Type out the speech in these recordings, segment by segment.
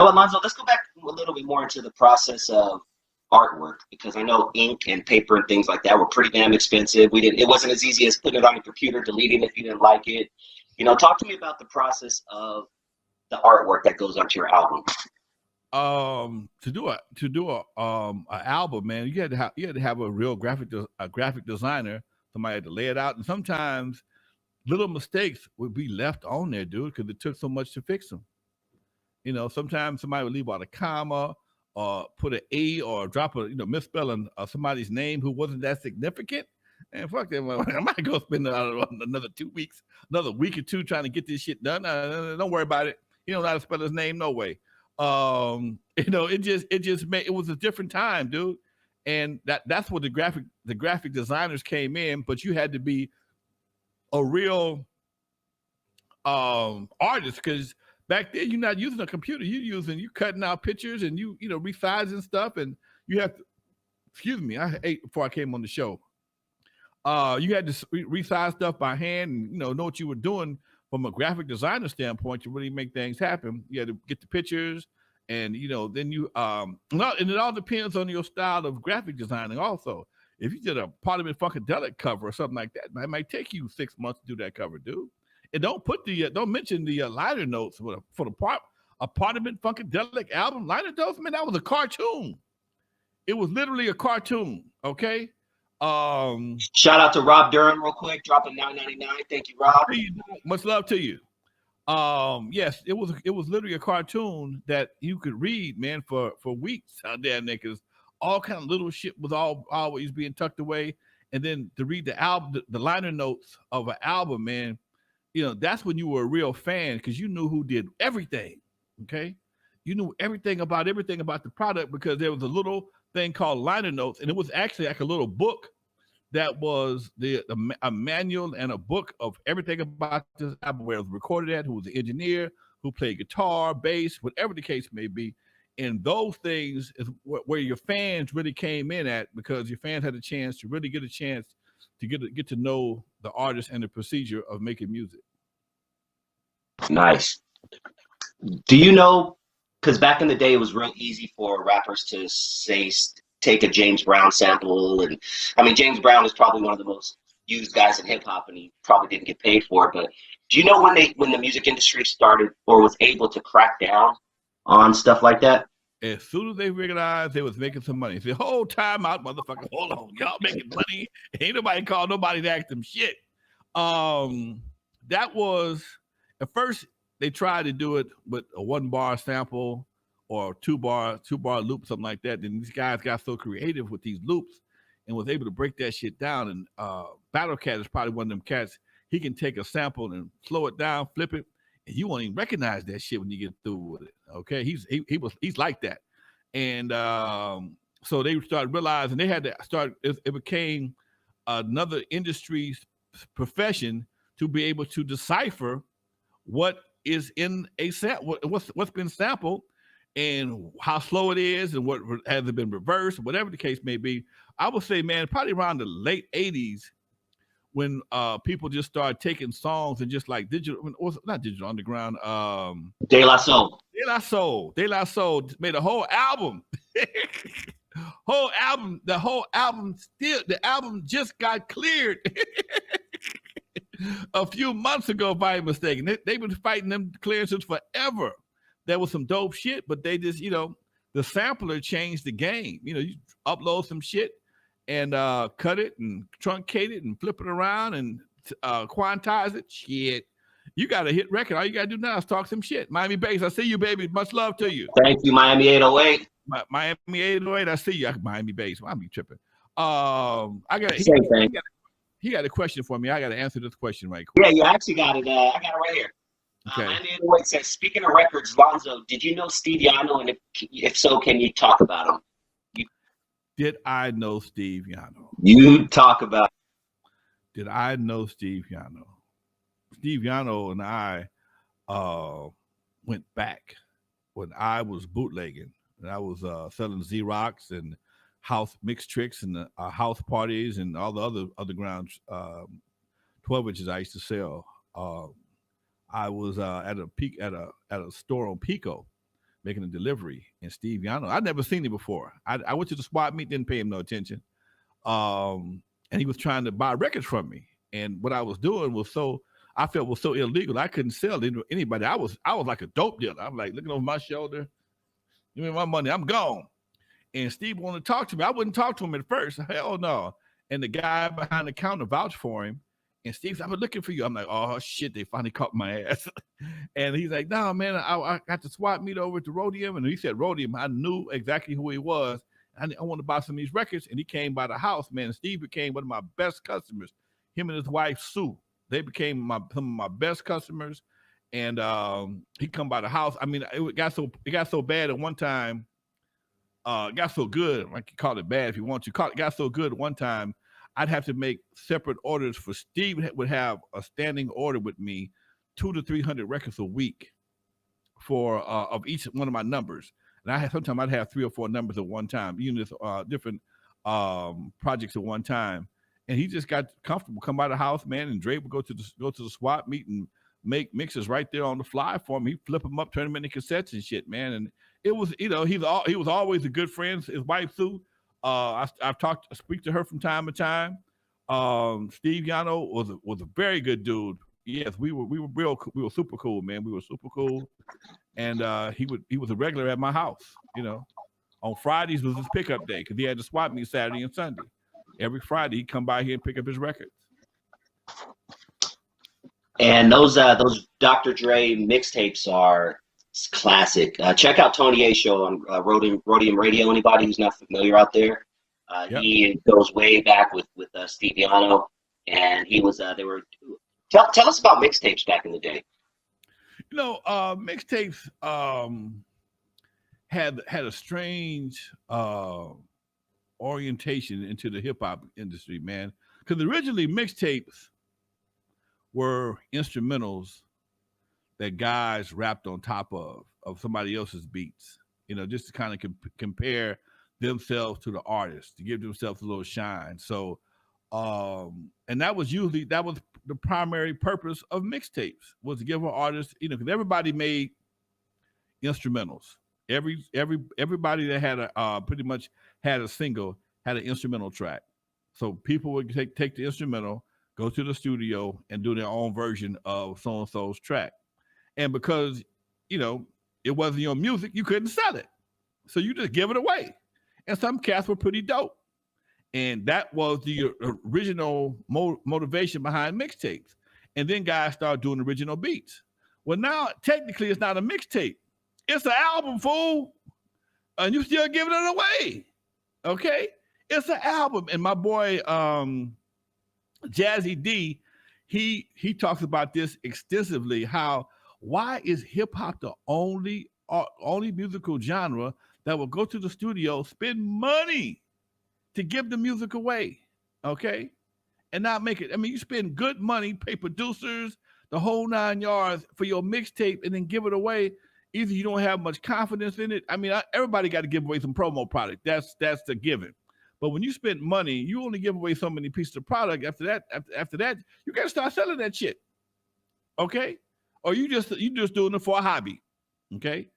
Well, Lonzo, let's go back a little bit more into the process of artwork, because I know ink and paper and things like that were pretty damn expensive. It wasn't as easy as putting it on your computer, deleting it if you didn't like it. Talk to me about the process of the artwork that goes onto your album. To do a album, man, you had to have a real graphic designer. Somebody had to lay it out, and sometimes little mistakes would be left on there, dude, because it took so much to fix them. Sometimes somebody would leave out a comma or put an A or drop misspelling somebody's name who wasn't that significant. And fuck them, I might go spend another 2 weeks, another week or two trying to get this shit done. Don't worry about it. You don't know how to spell his name, no way. It was a different time, dude. And that's what the graphic designers came in, but you had to be a real artist, because back then you're not using a computer, you're cutting out pictures and you resizing stuff, and you have to, excuse me, I ate before I came on the show. You had to resize stuff by hand and know what you were doing from a graphic designer standpoint to really make things happen. You had to get the pictures, and then you and it all depends on your style of graphic designing also. If you did a Parliament Funkadelic cover or something like that, it might take you 6 months to do that cover, dude. And don't mention the liner notes for a Parliament Funkadelic album. Liner notes, man, that was a cartoon. It was literally a cartoon. Okay. Shout out to Rob Durham real quick, dropping $9.99. Thank you, Rob. Much love to you. Yes, it was literally a cartoon that you could read, man, for weeks out there, niggas. All kind of little shit was always being tucked away, and then to read the album, the liner notes of an album, man, that's when you were a real fan, because you knew who did everything. Okay, you knew everything about the product, because there was a little thing called liner notes, and it was actually like a little book that was a manual and a book of everything about this album, where it was recorded at, who was the engineer, who played guitar, bass, whatever the case may be. And those things is where your fans really came in at, because your fans had a chance to really get to know the artist and the procedure of making music. Nice. Do you know, because back in the day it was real easy for rappers to take a James Brown sample, and I mean James Brown is probably one of the most used guys in hip hop, and he probably didn't get paid for it. But do you know when the music industry started or was able to crack down on stuff like that? As soon as they realized they was making some money, say, "Whole time out, motherfucker! Hold on, y'all making money? Ain't nobody called nobody to ask them shit." That was at first they tried to do it with a 1 bar sample or 2 bar loop, something like that. Then these guys got so creative with these loops and was able to break that shit down. And Battle Cat is probably one of them cats. He can take a sample and slow it down, flip it, and you won't even recognize that shit when you get through with it. Okay, he's like that. And so they started realizing they had to start. It became another industry profession to be able to decipher what is in a sample, what's been sampled, and how slow it is, and what has it been reversed, whatever the case may be. I would say, man, probably around the late 80s, when people just started taking songs and just like not digital underground, De La Soul made a whole album. The album just got cleared a few months ago, if I'm mistaken. They've been fighting them clearances forever. There was some dope shit, but they just, the sampler changed the game. You upload some shit and cut it and truncate it and flip it around and quantize it. Shit. You got a hit record. All you got to do now is talk some shit. Miami Bass, I see you, baby. Much love to you. Thank you, Miami 808. Miami 808, I see you. Miami Bass. I'll be tripping. He got a question for me. I got to answer this question right quick. Yeah, you actually got it. I got it right here. Okay. Miami 808 says, speaking of records, Lonzo, did you know Steve Yano? And if so, can you talk about him? Did I know Steve Yano? You talk about. Did I know Steve Yano? Steve Yano and I went back when I was bootlegging, and I was selling Xerox and house mix tricks and house parties and all the other underground 12 inches I used to sell. I was at a store on Pico. making a delivery, and Steve Yano, I'd never seen him before. I went to the swap meet, didn't pay him no attention. And he was trying to buy records from me. And what I was doing was I felt was so illegal. I couldn't sell to anybody. I was like a dope dealer. I'm like looking over my shoulder, give me my money, I'm gone. And Steve wanted to talk to me. I wouldn't talk to him at first. Hell no. And the guy behind the counter vouched for him. And Steve said, I've been looking for you. I'm like, oh shit, they finally caught my ass. And he's like, no, man, I got the swap meet over at the Roadium. And he said Roadium. I knew exactly who he was. I want to buy some of these records. And he came by the house, man. And Steve became one of my best customers. Him and his wife, Sue. They became some of my best customers. And he come by the house. I mean, it got so bad at one time. It got so good. I can call it bad if you want to. It got so good at one time, I'd have to make separate orders for Steve. Would have a standing order with me, 200 to 300 records a week for of each one of my numbers. And sometimes I'd have 3 or 4 numbers at one time, even different projects at one time. And he just got comfortable, come by the house, man. And Dre would go to the swap meet and make mixes right there on the fly for him. He'd flip them up, turn them into cassettes and shit, man. And it was, he was always a good friend. His wife Sue, I've speak to her from time to time. Steve Yano was a very good dude. Yes, we were super cool, man. We were super cool. And he was a regular at my house. On Fridays was his pickup day because he had to swap me Saturday and Sunday. Every Friday he'd come by here and pick up his records. And those Dr. Dre mixtapes are classic. Check out Tony A show on Roadium Radio. Anybody who's not familiar out there, yep. He goes way back with Steve Yano, and he was they were. Tell us about mixtapes back in the day. Mixtapes had a strange orientation into the hip hop industry, man. Because originally mixtapes were instrumentals that guys rapped on top of somebody else's beats, just to kind of compare themselves to the artist, to give themselves a little shine. So, and that was the primary purpose of mixtapes, was to give an artist, because everybody made instrumentals. Everybody that had pretty much had a single had an instrumental track. So people would take the instrumental, go to the studio, and do their own version of so-and-so's track. And because, it wasn't your music, you couldn't sell it. So you just give it away. And some cats were pretty dope. And that was the original motivation behind mixtapes. And then guys started doing original beats. Well, now, technically, it's not a mixtape. It's an album, fool. And you still giving it away. Okay? It's an album. And my boy, Jazzy D, he talks about this extensively, why is hip-hop the only musical genre that will go to the studio, spend money to give the music away, okay? And not make it. I mean, you spend good money, pay producers, the whole 9 yards for your mixtape, and then give it away. Either you don't have much confidence in it. I mean, everybody got to give away some promo product. That's the given. But when you spend money, you only give away so many pieces of product. After that, you got to start selling that shit, okay? Or you just doing it for a hobby, okay?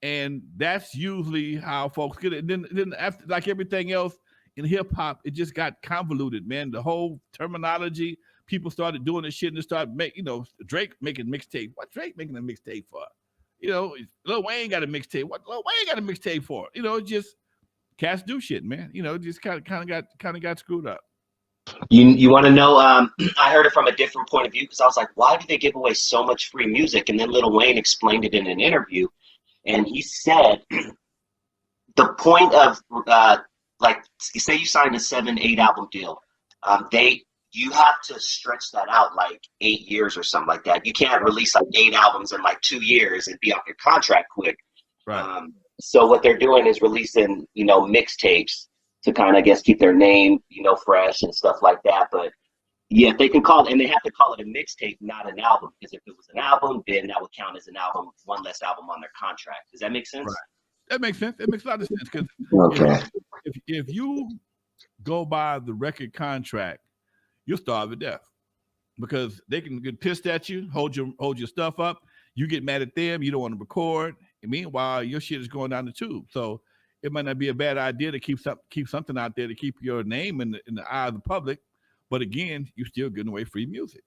And that's usually how folks get it. And then after, like everything else in hip hop, it just got convoluted, man. The whole terminology, people started doing this shit and they started Drake making mixtape. What Drake making a mixtape for? Lil Wayne got a mixtape. What Lil Wayne got a mixtape for? Just cats do shit, man. Just kind of got screwed up. You want to know? I heard it from a different point of view because I was like, why do they give away so much free music? And then Lil Wayne explained it in an interview, and he said the point of like, say you signed a 7-8 album deal, you have to stretch that out like 8 years or something like that. You can't release like 8 albums in like 2 years and be off your contract quick. Right. So what they're doing is releasing, mixtapes to kind of, I guess, keep their name, fresh and stuff like that. But yeah, they can call it, and they have to call it a mixtape, not an album, because if it was an album, then that would count as an album, one less album on their contract. Does that make sense? Right. That makes sense. It makes a lot of sense because if you go by the record contract, you'll starve to death because they can get pissed at you, hold your stuff up. You get mad at them. You don't want to record, And meanwhile, your shit is going down the tube. So it might not be a bad idea to keep something out there to keep your name in the eye of the public. But again, you're still giving away free music.